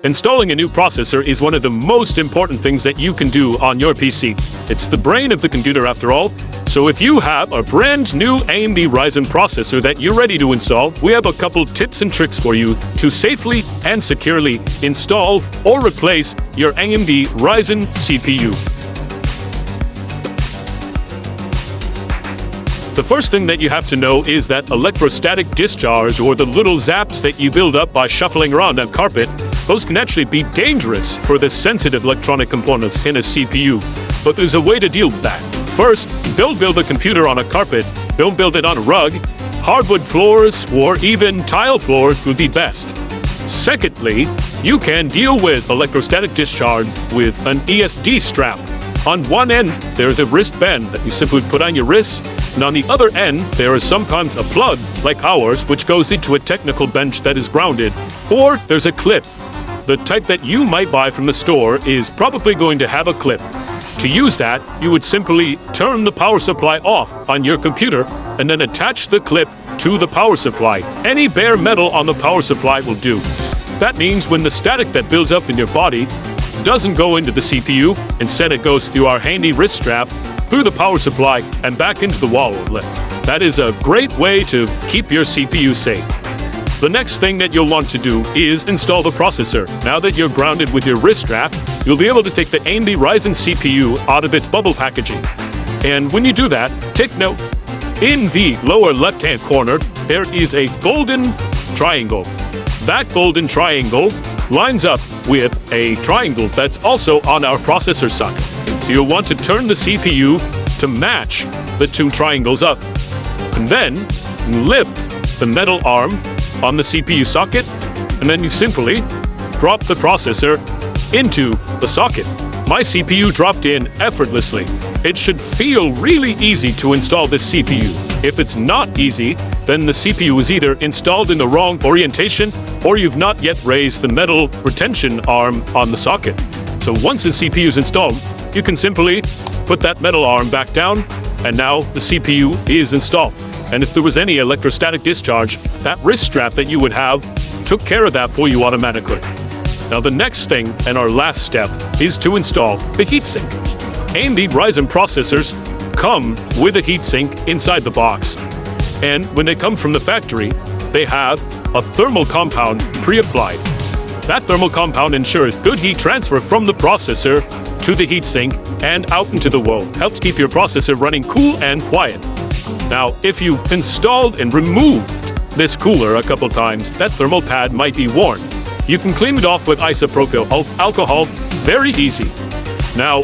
Installing a new processor is one of the most important things that you can do on your PC. It's the brain of the computer after all. So if you have a brand new AMD Ryzen processor that you're ready to install, we have a couple tips and tricks for you to safely and securely install or replace your AMD Ryzen CPU. The first thing that you have to know is that electrostatic discharge, or the little zaps that you build up by shuffling around on carpet, those can actually be dangerous for the sensitive electronic components in a CPU. But there's a way to deal with that. First, don't build a computer on a carpet. Don't build it on a rug. Hardwood floors or even tile floors would be best. Secondly, you can deal with electrostatic discharge with an ESD strap. On one end, there's a wristband that you simply put on your wrist, and on the other end, there is sometimes a plug, like ours, which goes into a technical bench that is grounded, or there's a clip. The type that you might buy from the store is probably going to have a clip. To use that, you would simply turn the power supply off on your computer and then attach the clip to the power supply. Any bare metal on the power supply will do. That means when the static that builds up in your body doesn't go into the CPU, instead it goes through our handy wrist strap, through the power supply, and back into the wall outlet. That is a great way to keep your CPU safe. The next thing that you'll want to do is install the processor. Now that you're grounded with your wrist strap, you'll be able to take the AMD Ryzen CPU out of its bubble packaging. And when you do that, take note, in the lower left-hand corner, there is a golden triangle. That golden triangle lines up with a triangle that's also on our processor socket. So you'll want to turn the CPU to match the two triangles up. And then lift the metal arm on the CPU socket, and then you simply drop the processor into the socket. My CPU dropped in effortlessly. It should feel really easy to install this CPU. If it's not easy, then the CPU is either installed in the wrong orientation or you've not yet raised the metal retention arm on the socket. So once the CPU is installed, you can simply put that metal arm back down, and now the CPU is installed. And if there was any electrostatic discharge, that wrist strap that you would have took care of that for you automatically. Now the next thing, and our last step, is to install the heatsink. AMD Ryzen processors come with a heatsink inside the box. And when they come from the factory, they have a thermal compound pre-applied. That thermal compound ensures good heat transfer from the processor to the heatsink and out into the wall. Helps keep your processor running cool and quiet. Now, if you installed and removed this cooler a couple times, that thermal pad might be worn. You can clean it off with isopropyl alcohol, very easy. Now,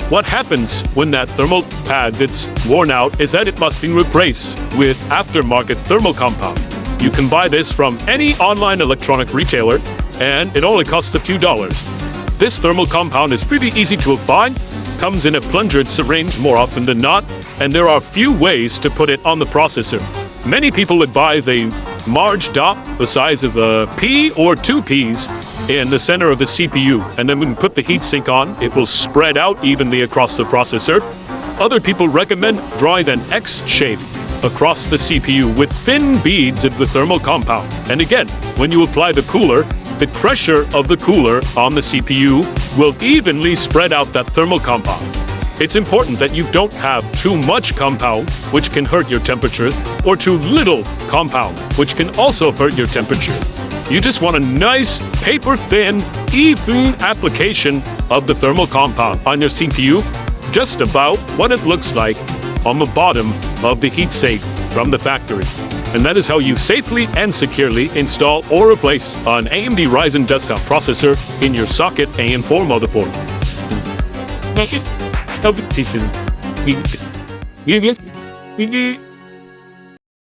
what happens when that thermal pad gets worn out is that it must be replaced with aftermarket thermal compound. You can buy this from any online electronic retailer, and it only costs a few dollars. This thermal compound is pretty easy to apply, comes in a plunger syringe more often than not, and there are few ways to put it on the processor. Many people would buy the large dot the size of a pea or 2 peas in the center of the CPU, and then when you put the heatsink on, it will spread out evenly across the processor. Other people recommend drawing an X shape across the CPU with thin beads of the thermal compound. And again, when you apply the cooler, the pressure of the cooler on the CPU will evenly spread out that thermal compound. It's important that you don't have too much compound, which can hurt your temperatures, or too little compound, which can also hurt your temperatures. You just want a nice, paper-thin, even application of the thermal compound on your CPU, just about what it looks like on the bottom of the heatsink from the factory. And that is how you safely and securely install or replace an AMD Ryzen desktop processor in your socket AM4 motherboard. Thank you.